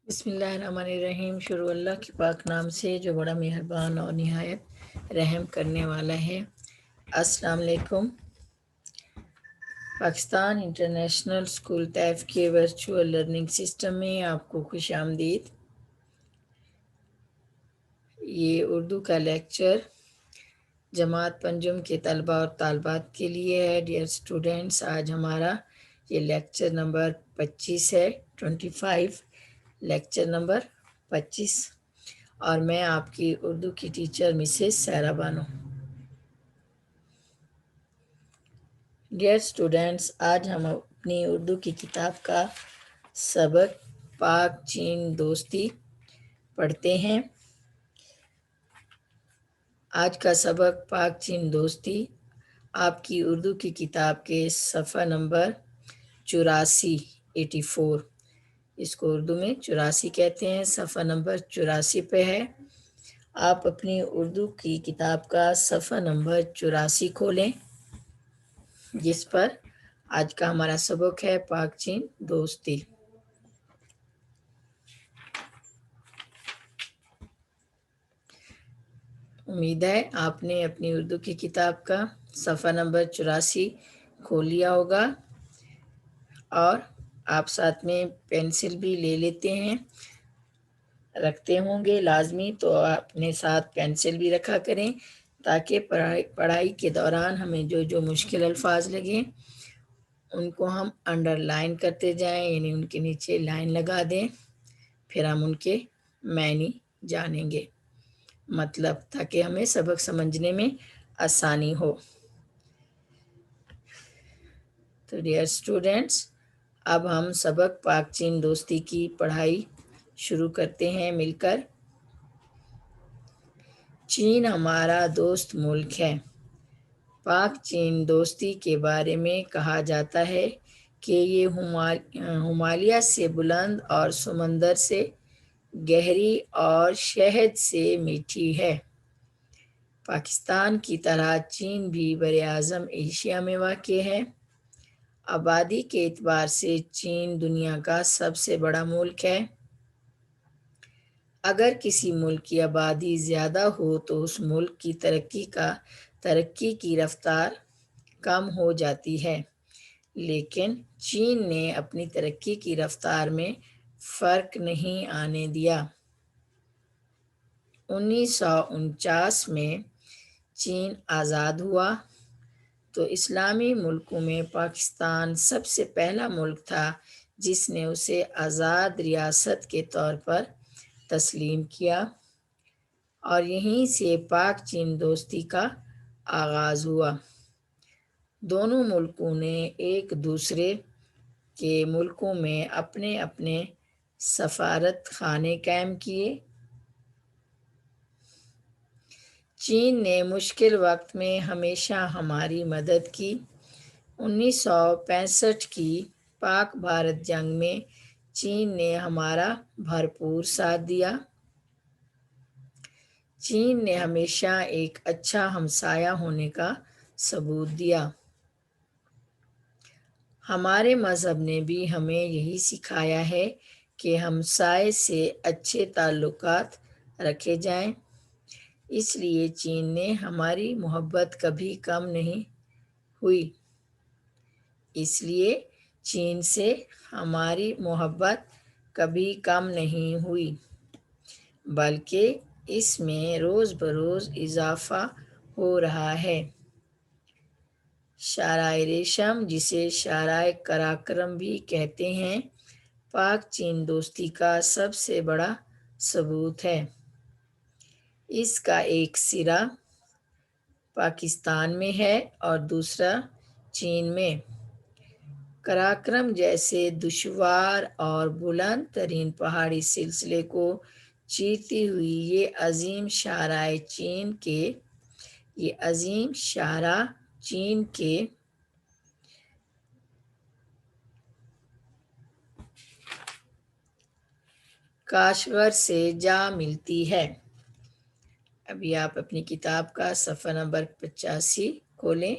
بسم اللہ الرحمن الرحیم۔ شروع اللہ کے پاک نام سے جو بڑا مہربان اور نہایت رحم کرنے والا ہے۔ السلام علیکم۔ پاکستان انٹرنیشنل اسکول طیف کے ورچوئل لرننگ سسٹم میں آپ کو خوش آمدید۔ یہ اردو کا لیکچر جماعت پنجم کے طلبہ اور طالبات کے لیے ہے۔ ڈیئر اسٹوڈنٹس، آج ہمارا یہ لیکچر نمبر 25 ہے، 25 لیکچر نمبر 25، اور میں آپ کی اردو کی ٹیچر مسز سیرا بانو۔ ڈیئر اسٹوڈنٹس، آج ہم اپنی اردو کی کتاب کا سبق پاک چین دوستی پڑھتے ہیں۔ آج کا سبق پاک چین دوستی آپ کی اردو کی کتاب کے صفحہ نمبر 84 84، اس کو اردو میں 84 کہتے ہیں، صفحہ نمبر 84 پہ ہے۔ آپ اپنی اردو کی کتاب کا صفحہ نمبر 84 کھولیں، جس پر آج کا ہمارا سبق ہے پاک چین دوستی۔ امید ہے آپ نے اپنی اردو کی کتاب کا صفحہ نمبر 84 کھول لیا ہوگا، اور آپ ساتھ میں پینسل بھی لے لیتے ہیں، رکھتے ہوں گے لازمی، تو اپنے ساتھ پینسل بھی رکھا کریں تاکہ پڑھائی کے دوران ہمیں جو مشکل الفاظ لگیں ان کو ہم انڈر لائن کرتے جائیں، یعنی ان کے نیچے لائن لگا دیں، پھر ہم ان کے معنی جانیں گے، مطلب، تاکہ ہمیں سبق سمجھنے میں آسانی ہو۔ تو ڈیئر اسٹوڈنٹس، اب ہم سبق پاک چین دوستی کی پڑھائی شروع کرتے ہیں مل کر۔ چین ہمارا دوست ملک ہے۔ پاک چین دوستی کے بارے میں کہا جاتا ہے کہ یہ ہمالیہ سے بلند اور سمندر سے گہری اور شہد سے میٹھی ہے۔ پاکستان کی طرح چین بھی براعظم ایشیا میں واقع ہے۔ آبادی کے اعتبار سے چین دنیا کا سب سے بڑا ملک ہے۔ اگر کسی ملک کی آبادی زیادہ ہو تو اس ملک کی ترقی کی رفتار کم ہو جاتی ہے، لیکن چین نے اپنی ترقی کی رفتار میں فرق نہیں آنے دیا۔ 1949 میں چین آزاد ہوا تو اسلامی ملکوں میں پاکستان سب سے پہلا ملک تھا جس نے اسے آزاد ریاست کے طور پر تسلیم کیا، اور یہیں سے پاک چین دوستی کا آغاز ہوا۔ دونوں ملکوں نے ایک دوسرے کے ملکوں میں اپنے اپنے سفارت خانے قائم کیے۔ چین نے مشکل وقت میں ہمیشہ ہماری مدد کی۔ 1965 کی پاک بھارت جنگ میں چین نے ہمارا بھرپور ساتھ دیا۔ چین نے ہمیشہ ایک اچھا ہمسایہ ہونے کا ثبوت دیا۔ ہمارے مذہب نے بھی ہمیں یہی سکھایا ہے کہ ہمسائے سے اچھے تعلقات رکھے جائیں۔ اس لیے چین نے ہماری محبت کبھی کم نہیں ہوئی۔ اس لیے چین سے ہماری محبت کبھی کم نہیں ہوئی، بلکہ اس میں روز بروز اضافہ ہو رہا ہے۔ شاہراہ ریشم، جسے شاہراہ قراقرم بھی کہتے ہیں، پاک چین دوستی کا سب سے بڑا ثبوت ہے۔ اس کا ایک سرا پاکستان میں ہے اور دوسرا چین میں۔ قراقرم جیسے دشوار اور بلند ترین پہاڑی سلسلے کو چیرتی ہوئی یہ عظیم شاہراہ چین کے کاشغر سے جا ملتی ہے۔ ابھی آپ اپنی کتاب کا صفحہ نمبر 85 کھولیں۔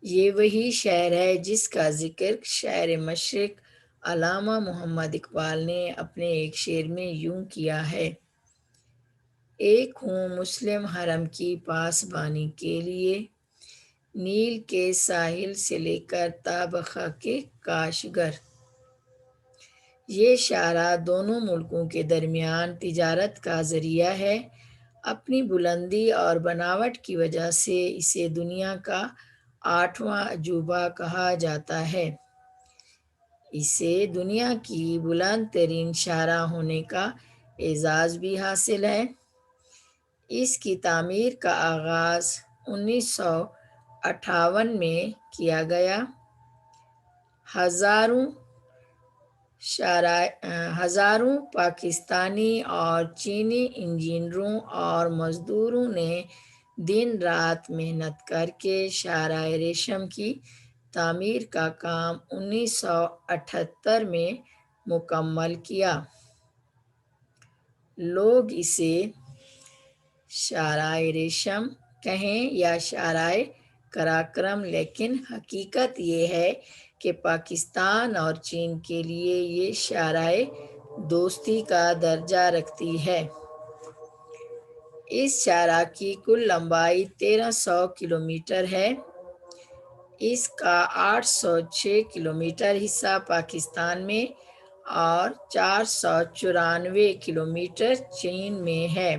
یہ وہی شہر ہے جس کا ذکر شہر مشرق علامہ محمد اقبال نے اپنے ایک شعر میں یوں کیا ہے: ایک ہوں مسلم حرم کی پاسبانی کے لیے، نیل کے ساحل سے لے کر تا بخا کے کاشگر۔ یہ شاہراہ دونوں ملکوں کے درمیان تجارت کا ذریعہ ہے۔ اپنی بلندی اور بناوٹ کی وجہ سے اسے دنیا کا 8واں عجوبہ کہا جاتا ہے۔ اسے دنیا کی بلند ترین شاہراہ ہونے کا اعزاز بھی حاصل ہے۔ اس کی تعمیر کا آغاز 1958 میں کیا گیا۔ ہزاروں پاکستانی اور چینی انجینئروں اور مزدوروں نے دن رات محنت کر کے شاہراہ ریشم کی تعمیر کا کام 1978 میں مکمل کیا۔ لوگ اسے شاہراہ ریشم کہیں یا شاہراہ قراقرم، لیکن حقیقت یہ ہے کہ پاکستان اور چین کے لیے یہ شاہراہ دوستی کا درجہ رکھتی ہے۔ اس شاہراہ کی کل لمبائی 1300 کلومیٹر ہے۔ اس کا 806 کلومیٹر حصہ پاکستان میں اور 494 کلومیٹر چین میں ہے۔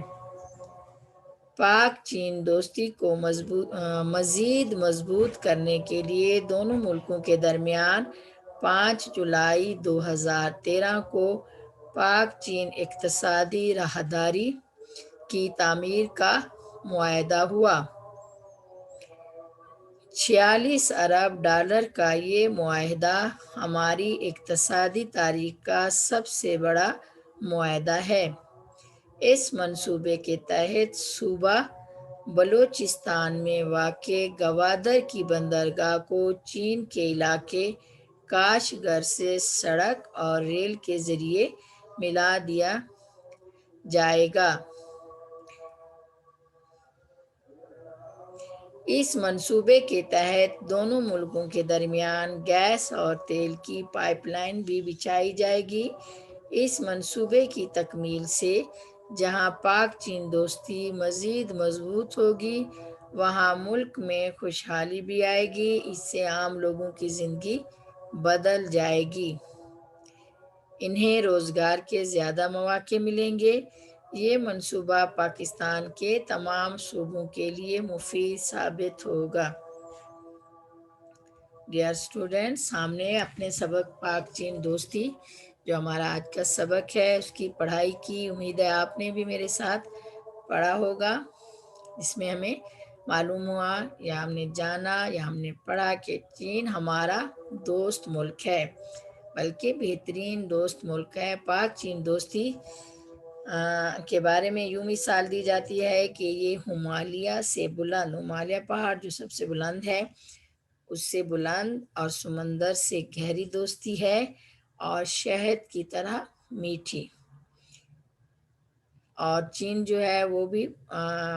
پاک چین دوستی کو مزید مضبوط کرنے کے لیے دونوں ملکوں کے درمیان 5 جولائی 2013 کو پاک چین اقتصادی راہداری کی تعمیر کا معاہدہ ہوا۔ 46 ارب ڈالر کا یہ معاہدہ ہماری اقتصادی تاریخ کا سب سے بڑا معاہدہ ہے۔ اس منصوبے کے تحت صوبہ بلوچستان میں واقع گوادر کی بندرگاہ کو چین کے علاقے کاشغر سے سڑک اور ریل کے ذریعے ملا دیا جائے گا۔ اس منصوبے کے تحت دونوں ملکوں کے درمیان گیس اور تیل کی پائپ لائن بھی بچھائی جائے گی۔ اس منصوبے کی تکمیل سے جہاں پاک چین دوستی مزید مضبوط ہوگی، وہاں ملک میں خوشحالی بھی آئے گی۔ اس سے عام لوگوں کی زندگی بدل جائے گی۔ انہیں روزگار کے زیادہ مواقع ملیں گے۔ یہ منصوبہ پاکستان کے تمام صوبوں کے لیے مفید ثابت ہوگا۔ ڈیئر اسٹوڈنٹس، ہم نے اپنے سبق پاک چین دوستی جو ہمارا آج کا سبق ہے اس کی پڑھائی کی۔ امید ہے آپ نے بھی میرے ساتھ پڑھا ہوگا۔ اس میں ہمیں معلوم ہوا یا ہم نے جانا یا ہم نے پڑھا کہ چین ہمارا دوست ملک ہے، بلکہ بہترین دوست ملک ہے۔ پاک چین دوستی کے بارے میں یوں مثال دی جاتی ہے کہ یہ ہمالیہ پہاڑ جو سب سے بلند ہے اس سے بلند اور سمندر سے گہری دوستی ہے اور شہد کی طرح میٹھی۔ اور چین جو ہے وہ بھی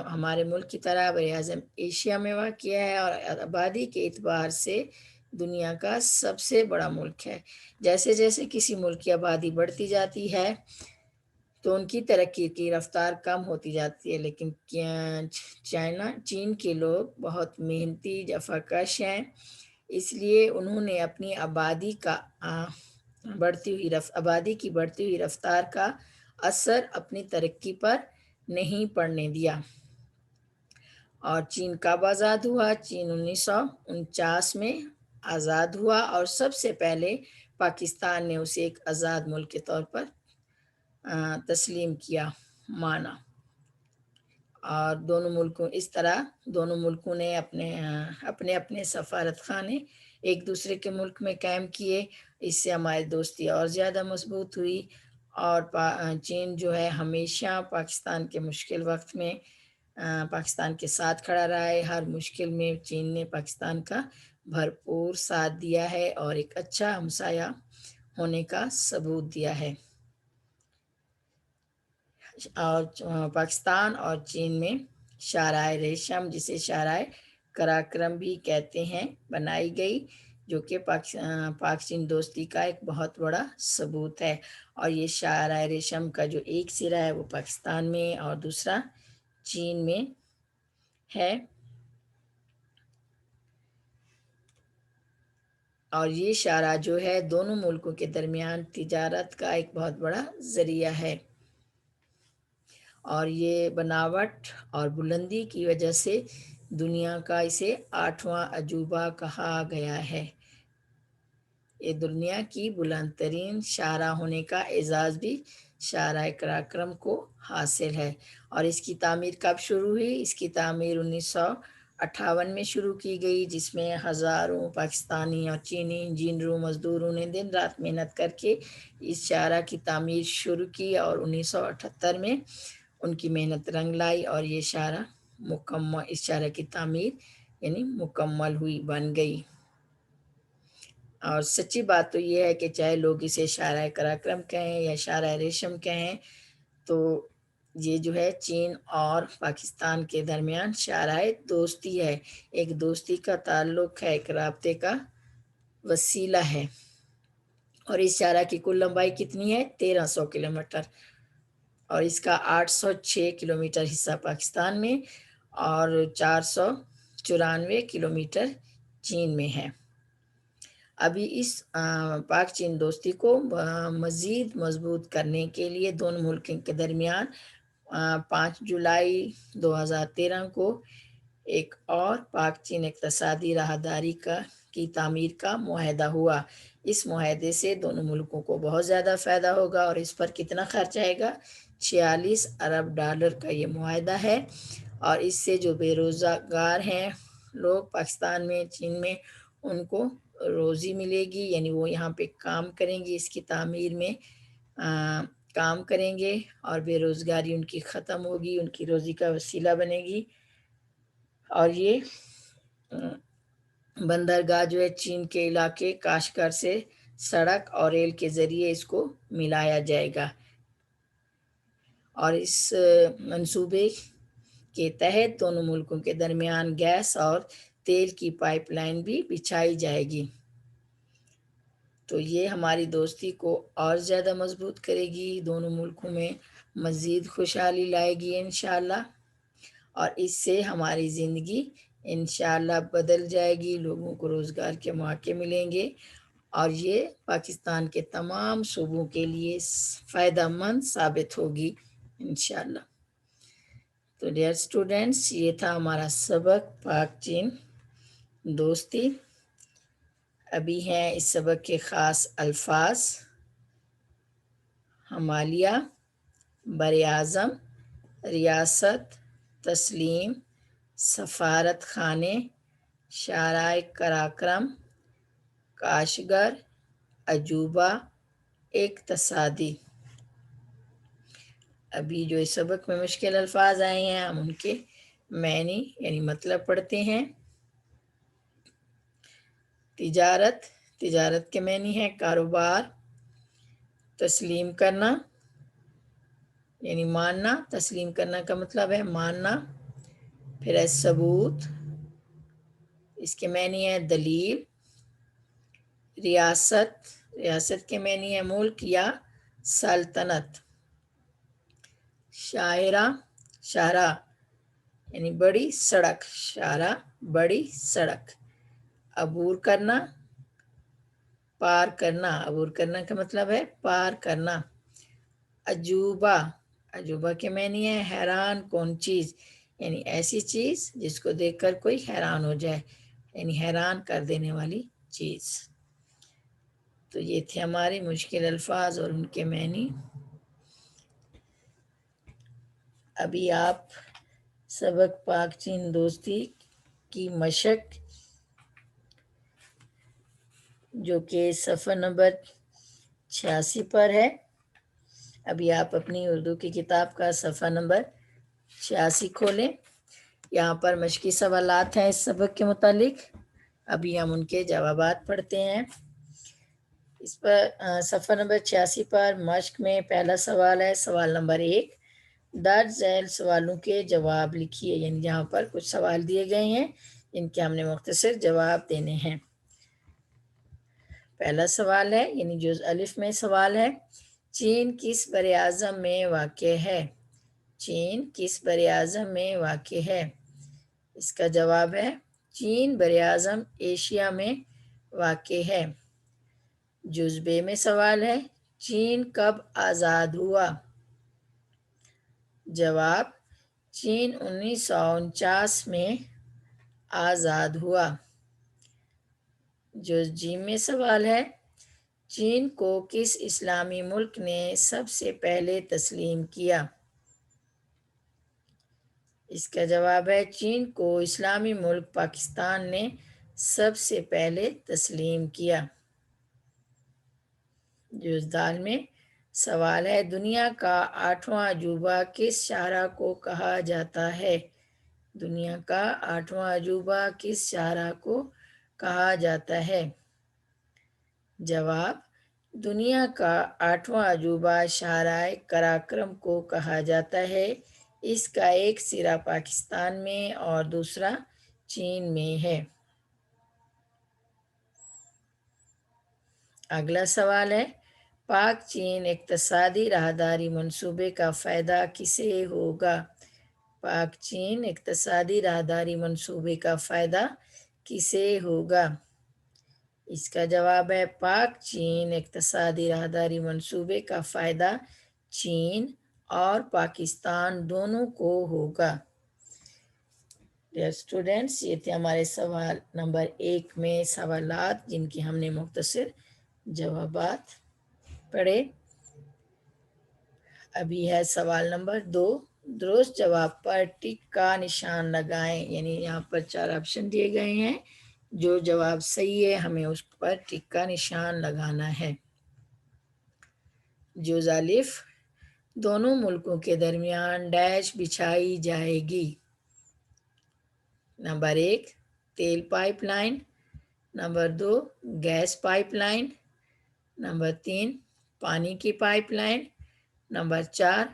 ہمارے ملک کی طرح بر اعظم ایشیا میں واقع ہے اور آبادی کے اعتبار سے دنیا کا سب سے بڑا ملک ہے۔ جیسے جیسے کسی ملک کی آبادی بڑھتی جاتی ہے تو ان کی ترقی کی رفتار کم ہوتی جاتی ہے، لیکن چین کے لوگ بہت محنتی جفاکش ہیں، اس لیے انہوں نے اپنی آبادی کی بڑھتی ہوئی رفتار کا اثر اپنی ترقی پر نہیں پڑنے دیا۔ اور چین کب آزاد ہوا؟ چین 1949 میں آزاد ہوا اور سب سے پہلے پاکستان نے اسے ایک آزاد ملک کے طور پر تسلیم کیا، مانا۔ اور دونوں ملکوں نے اپنے سفارت خانے ایک دوسرے کے ملک میں قائم کیے۔ اس سے ہماری دوستی اور زیادہ مضبوط ہوئی اور چین جو ہے ہمیشہ پاکستان کے مشکل وقت میں پاکستان کے ساتھ کھڑا رہا ہے۔ ہر مشکل میں چین نے پاکستان کا بھرپور ساتھ دیا ہے اور ایک اچھا ہمسایہ ہونے کا ثبوت دیا ہے۔ اور پاکستان اور چین میں شاہراہ ریشم، جسے شاہراہ قراقرم بھی کہتے ہیں، بنائی گئی۔ جو کہ پاک چین دوستی کا ایک بہت بڑا ثبوت ہے۔ اور یہ شاہراہ ریشم کا جو ایک سرا ہے وہ پاکستان میں اور دوسرا چین میں ہے، اور یہ شاہراہ جو ہے دونوں ملکوں کے درمیان تجارت کا ایک بہت بڑا ذریعہ ہے، اور یہ بناوٹ اور بلندی کی وجہ سے دنیا کا اسے 8واں عجوبہ کہا گیا ہے۔ یہ دنیا کی بلند ترین شاہراہ ہونے کا اعزاز بھی شاہراہ قراقرم کو حاصل ہے۔ اور اس کی تعمیر کب شروع ہوئی؟ اس کی تعمیر 1958 میں شروع کی گئی، جس میں ہزاروں پاکستانی اور چینی انجینئروں مزدوروں نے دن رات محنت کر کے اس شاہراہ کی تعمیر شروع کی، اور 1978 میں ان کی محنت رنگ لائی اور یہ شاہراہ اس شاہراہ کی تعمیر یعنی مکمل ہوئی، بن گئی۔ اور سچی بات تو یہ ہے کہ چاہے لوگ اسے شاہراہ قراقرم کہیں یا شاہراہ ریشم کہیں، تو یہ جو ہے چین اور پاکستان کے درمیان شاہراہ دوستی ہے، ایک دوستی کا تعلق ہے، ایک رابطے کا وسیلہ ہے۔ اور اس شاہراہ کی کل لمبائی کتنی ہے؟ 1300 کلومیٹر، اور اس کا 806 کلومیٹر حصہ پاکستان میں اور 494 کلومیٹر چین میں ہے۔ ابھی اس پاک چین دوستی کو مزید مضبوط کرنے کے لیے دونوں ملکوں کے درمیان 5 جولائی 2013 کو ایک اور پاک چین اقتصادی راہداری کی تعمیر کا معاہدہ ہوا۔ اس معاہدے سے دونوں ملکوں کو بہت زیادہ فائدہ ہوگا، اور اس پر کتنا خرچ آئے گا؟ 46 ارب ڈالر کا یہ معاہدہ ہے، اور اس سے جو بے روزگار ہیں لوگ پاکستان میں، چین میں، ان کو روزی ملے گی، یعنی وہ یہاں پہ کام کریں گے، اس کی تعمیر میں کام کریں گے، اور بے روزگاری ان کی ختم ہوگی، ان کی روزی کا وسیلہ بنے گی۔ اور یہ بندرگاہ جو ہے چین کے علاقے کاشغر سے سڑک اور ریل کے ذریعے اس کو ملایا جائے گا، اور اس منصوبے کے تحت دونوں ملکوں کے درمیان گیس اور تیل کی پائپ لائن بھی بچھائی جائے گی۔ تو یہ ہماری دوستی کو اور زیادہ مضبوط کرے گی، دونوں ملکوں میں مزید خوشحالی لائے گی انشاءاللہ، اور اس سے ہماری زندگی انشاءاللہ بدل جائے گی، لوگوں کو روزگار کے مواقع ملیں گے، اور یہ پاکستان کے تمام صوبوں کے لیے فائدہ مند ثابت ہوگی انشاءاللہ۔ تو ڈیئر اسٹوڈنٹس، یہ تھا ہمارا سبق پاک چین دوستی۔ ابھی ہیں اس سبق کے خاص الفاظ: ہمالیہ، براعظم، ریاست، تسلیم، سفارت خانے، شاہراہ قراقرم، کاشغر، عجوبہ، اقتصادی۔ ابھی جو اس سبق میں مشکل الفاظ آئے ہیں ہم ان کے معنی یعنی مطلب پڑھتے ہیں۔ تجارت، تجارت کے معنی ہے کاروبار۔ تسلیم کرنا یعنی ماننا، تسلیم کرنا کا مطلب ہے ماننا۔ پھر ہے ثبوت، اس کے معنی ہے دلیل۔ ریاست، ریاست کے معنی ہے ملک یا سلطنت۔ شاہراہ، شاہراہ یعنی بڑی سڑک، شاہراہ بڑی سڑک۔ عبور کرنا، پار کرنا، عبور کرنا کا مطلب ہے پار کرنا۔ عجوبہ، عجوبہ کے معنی ہے حیران کن چیز، یعنی ایسی چیز جس کو دیکھ کر کوئی حیران ہو جائے، یعنی حیران کر دینے والی چیز۔ تو یہ تھے ہمارے مشکل الفاظ اور ان کے معنی۔ ابھی آپ سبق پاک چین دوستی کی مشق جو کہ صفحہ نمبر 86 پر ہے، ابھی آپ اپنی اردو کی کتاب کا صفحہ نمبر 86 کھولیں۔ یہاں پر مشقی سوالات ہیں اس سبق کے متعلق، ابھی ہم ان کے جوابات پڑھتے ہیں۔ اس پر صفحہ نمبر 86 پر مشق میں پہلا سوال ہے، سوال نمبر 1، درج ذیل سوالوں کے جواب لکھیے، یعنی جہاں پر کچھ سوال دیے گئے ہیں ان کے ہم نے مختصر جواب دینے ہیں۔ پہلا سوال ہے یعنی جز الف میں سوال ہے، چین کس بر اعظم میں واقع ہے؟ چین کس بر اعظم میں واقع ہے؟ اس کا جواب ہے چین بر اعظم ایشیا میں واقع ہے۔ جز بے میں سوال ہے، چین کب آزاد ہوا؟ جواب چین 1949 میں آزاد ہوا۔ جز جیم میں سوال ہے، چین کو کس اسلامی ملک نے سب سے پہلے تسلیم کیا؟ اس کا جواب ہے چین کو اسلامی ملک پاکستان نے سب سے پہلے تسلیم کیا۔ جز دال میں سوال ہے، دنیا کا 8واں عجوبہ کس شاہراہ کو کہا جاتا ہے؟ دنیا کا 8واں عجوبہ کس شاہراہ کو کہا جاتا ہے؟ جواب دنیا کا 8واں عجوبہ شاہراہ قراقرم کو کہا جاتا ہے۔ اس کا ایک سرا پاکستان میں اور دوسرا چین میں ہے۔ اگلا سوال ہے، پاک چین اقتصادی راہداری منصوبے کا فائدہ کسے ہوگا؟ پاک چین اقتصادی راہداری منصوبے کا فائدہ کسے ہوگا؟ اس کا جواب ہے پاک چین اقتصادی راہداری منصوبے کا فائدہ چین اور پاکستان دونوں کو ہوگا۔ ڈیئر اسٹوڈینٹس، یہ تھے ہمارے سوال نمبر 1 میں سوالات جن کی ہم نے مختصر جوابات پڑھے۔ ابھی ہے سوال نمبر 2، درست جواب پر ٹک کا نشان لگائیں، یعنی یہاں پر 4 آپشن دیے گئے ہیں، جو جواب صحیح ہے ہمیں اس پر ٹک کا نشان لگانا ہے۔ جز الف، دونوں ملکوں کے درمیان ڈیش بچھائی جائے گی۔ نمبر 1 تیل pipeline, number 2 gas pipeline, number 3 پانی کی پائپ لائن، نمبر 4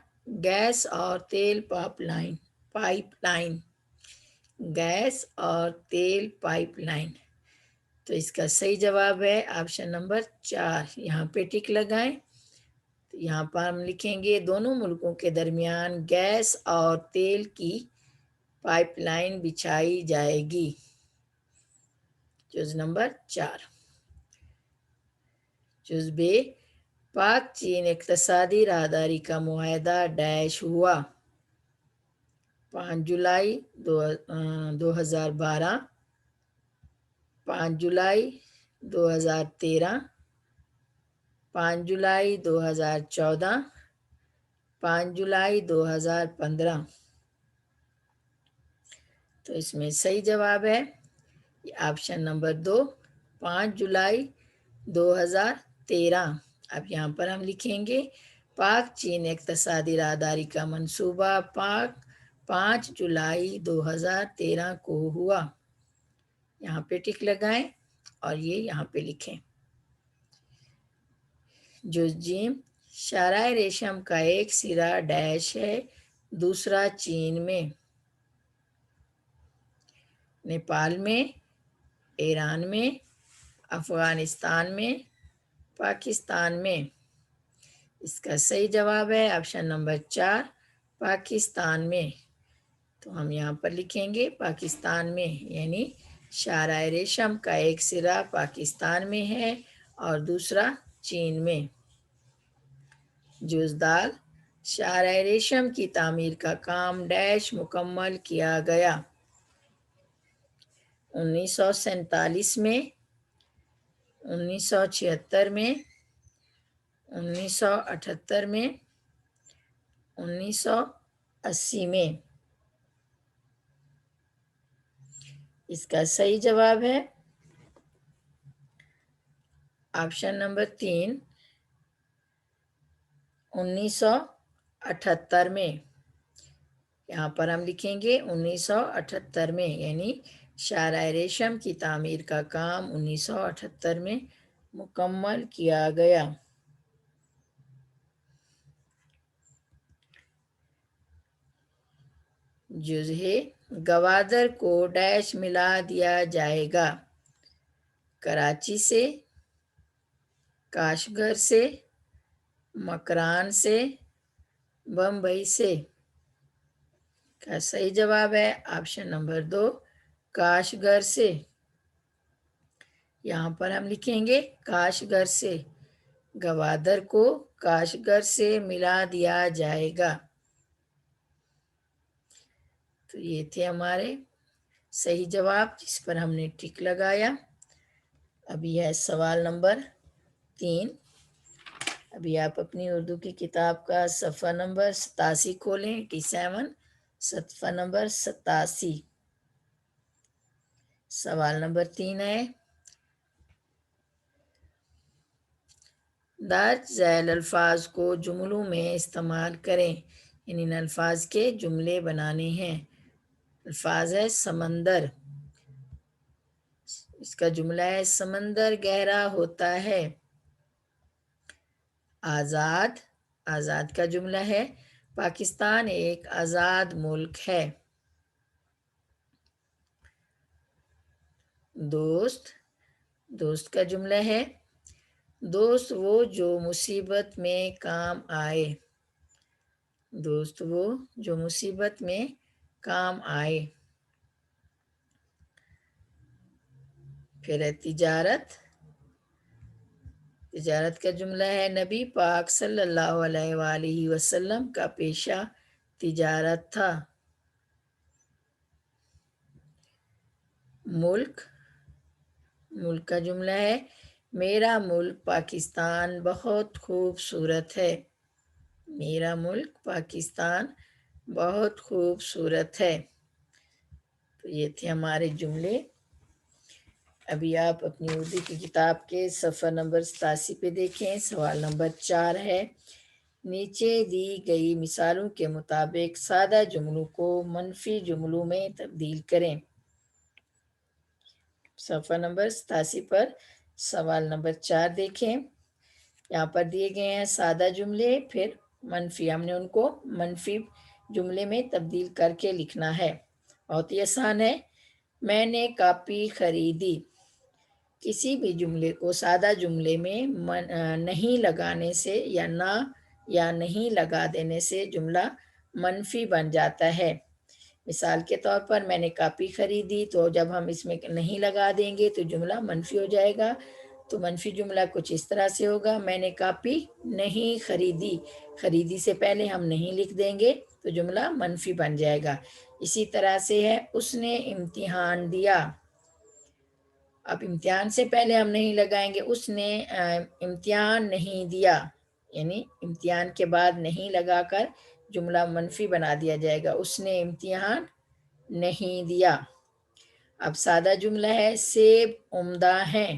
گیس اور تیل پائپ لائن۔ گیس اور تیل پائپ لائن۔ تو اس کا صحیح جواب ہے آپشن نمبر 4، یہاں پہ ٹک لگائیں۔ تو یہاں پر ہم لکھیں گے دونوں ملکوں کے درمیان گیس اور تیل کی پائپ لائن بچھائی جائے گی۔ جز نمبر 4۔ جز بے، پاک چین اقتصادی راہداری کا معاہدہ ڈیش ہوا۔ 5 جولائی 2012، 5 جولائی 2013، 5 جولائی 2014، 5 جولائی 2015۔ تو اس میں صحیح جواب ہے آپشن نمبر 2، 5 جولائی 2013۔ اب یہاں پر ہم لکھیں گے پاک چین اقتصادی راہداری کا منصوبہ 5 جولائی 2013 کو ہوا۔ یہاں پہ ٹک لگائیں اور یہ یہاں پہ لکھیں۔ جز جیم، شاہراہ ریشم کا ایک سرا ڈیش ہے، دوسرا چین میں، نیپال میں، ایران میں، افغانستان میں، پاکستان میں۔ اس کا صحیح جواب ہے آپشن نمبر 4، پاکستان میں۔ تو ہم یہاں پر لکھیں گے پاکستان میں، یعنی شاہراہ ریشم کا ایک سرا پاکستان میں ہے اور دوسرا چین میں۔ جز دال، شاہراہ ریشم کی تعمیر کا کام ڈیش مکمل کیا گیا۔ 1947 میں، 1976 میں، 1978 میں، 1980 میں۔ اس کا صحیح جواب ہے آپشن نمبر 3، 1978 میں۔ یہاں پر ہم لکھیں گے 1978 میں، یعنی شاہراہ ریشم کی تعمیر کا کام 1978 میں مکمل کیا گیا۔ جز ہے، گوادر کو ڈیش ملا دیا جائے گا، کراچی سے، کاشغر سے، مکران سے، بمبئی سے۔ کا صحیح جواب ہے آپشن نمبر 2، کاشغر سے۔ یہاں پر ہم لکھیں گے کاشغر سے، گوادر کو کاشغر سے ملا دیا جائے گا۔ تو یہ تھے ہمارے صحیح جواب جس پر ہم نے ٹک لگایا۔ ابھی ہے سوال نمبر 3۔ ابھی آپ اپنی اردو کی کتاب کا صفحہ نمبر 87 کھولیں، 87، صفحہ نمبر 87۔ سوال نمبر 3 ہے، درج ذیل الفاظ کو جملوں میں استعمال کریں، یعنی ان الفاظ کے جملے بنانے ہیں۔ الفاظ ہے سمندر، اس کا جملہ ہے سمندر گہرا ہوتا ہے۔ آزاد، آزاد کا جملہ ہے پاکستان ایک آزاد ملک ہے۔ دوست، دوست کا جملہ ہے دوست وہ جو مصیبت میں کام آئے، دوست وہ جو مصیبت میں کام آئے۔ پھر ہے تجارت، تجارت کا جملہ ہے نبی پاک صلی اللہ علیہ وآلہ وسلم کا پیشہ تجارت تھا۔ ملک، ملک کا جملہ ہے میرا ملک پاکستان بہت خوبصورت ہے، میرا ملک پاکستان بہت خوبصورت ہے۔ تو یہ تھے ہمارے جملے۔ ابھی آپ اپنی اردو کی کتاب کے صفحہ نمبر 87 پہ دیکھیں، سوال نمبر 4 ہے، نیچے دی گئی مثالوں کے مطابق سادہ جملوں کو منفی جملوں میں تبدیل کریں۔ صفحہ نمبر 87 پر سوال نمبر 4 دیکھیں، یہاں پر دیے گئے ہیں سادہ جملے، پھر منفی، ہم نے ان کو منفی جملے میں تبدیل کر کے لکھنا ہے۔ بہت ہی آسان ہے۔ میں نے کاپی خریدی، کسی بھی جملے کو سادہ جملے میں نہیں لگانے سے یا نہ یا نہیں لگا دینے سے جملہ منفی بن جاتا ہے۔ مثال کے طور پر میں نے کاپی خریدی، تو جب ہم اس میں نہیں لگا دیں گے تو جملہ منفی ہو جائے گا۔ تو منفی جملہ کچھ اس طرح سے ہوگا، میں نے کاپی نہیں خریدی، خریدی سے پہلے ہم نہیں لکھ دیں گے تو جملہ منفی بن جائے گا۔ اسی طرح سے ہے اس نے امتحان دیا، اب امتحان سے پہلے ہم نہیں لگائیں گے، اس نے امتحان نہیں دیا، یعنی امتحان کے بعد نہیں لگا کر جملہ منفی بنا دیا جائے گا، اس نے امتحان نہیں دیا۔ اب سادہ جملہ ہے سیب عمدہ ہیں،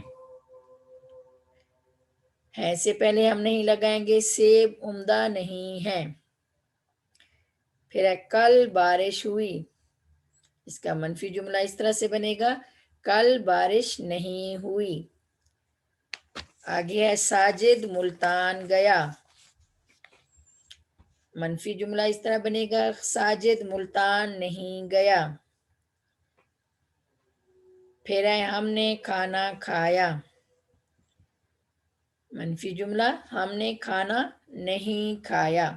ہیں سے پہلے ہم نہیں لگائیں گے، سیب عمدہ نہیں ہیں۔ پھر ہے کل بارش ہوئی، اس کا منفی جملہ اس طرح سے بنے گا کل بارش نہیں ہوئی۔ آگے ہے ساجد ملتان گیا، منفی جملہ اس طرح بنے گا ساجد ملتان نہیں گیا۔ پھر ہے ہم نے کھانا کھایا، منفی جملہ ہم نے کھانا نہیں کھایا۔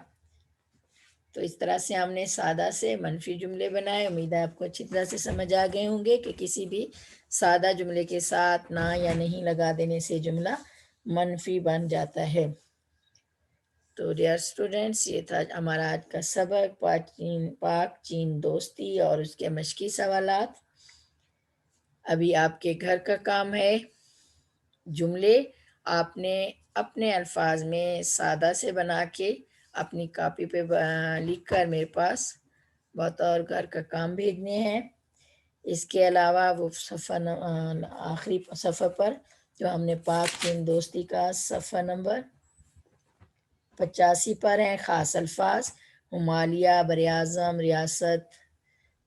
تو اس طرح سے ہم نے سادہ سے منفی جملے بنائے۔ امید ہے آپ کو اچھی طرح سے سمجھ آ گئے ہوں گے کہ کسی بھی سادہ جملے کے ساتھ نہ یا نہیں لگا دینے سے جملہ منفی بن جاتا ہے۔ تو ڈیئر اسٹوڈینٹس، یہ تھا ہمارا آج کا سبق، پاک چین دوستی اور اس کے مشقی سوالات۔ ابھی آپ کے گھر کا کام ہے، جملے آپ نے اپنے الفاظ میں سادہ سے بنا کے اپنی کاپی پہ لکھ کر میرے پاس بطور گھر کا کام بھیجنے ہیں۔ اس کے علاوہ وہ آخری صفحہ پر جو ہم نے پاک چین دوستی کا صفحہ نمبر 85 پر ہیں خاص الفاظ، ہمالیہ، براعظم، ریاست،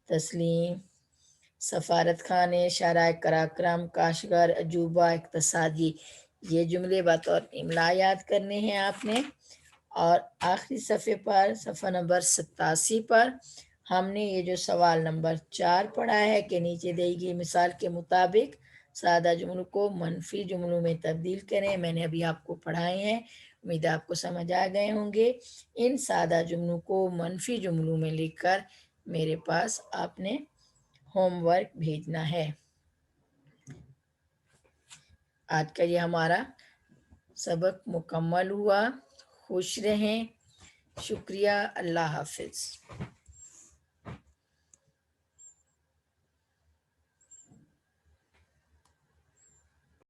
تسلیم، سفارت خانے، شارع قراقرم، کاشغر، عجوبہ، اقتصادی، یہ جملے بطور املا یاد کرنے ہیں آپ نے۔ اور آخری صفحے پر صفحہ نمبر 87 پر ہم نے یہ جو سوال نمبر 4 پڑھا ہے کہ نیچے دی گئی مثال کے مطابق سادہ جملوں کو منفی جملوں میں تبدیل کریں. میں نے ابھی آپ کو پڑھائے ہیں، امید آپ کو سمجھ آ گئے ہوں گے. ان سادہ جملوں کو منفی جملوں میں لکھ کر میرے پاس آپ نے ہوم ورک بھیجنا ہے. آج کا یہ ہمارا سبق مکمل ہوا. خوش رہیں. شکریہ. اللہ حافظ.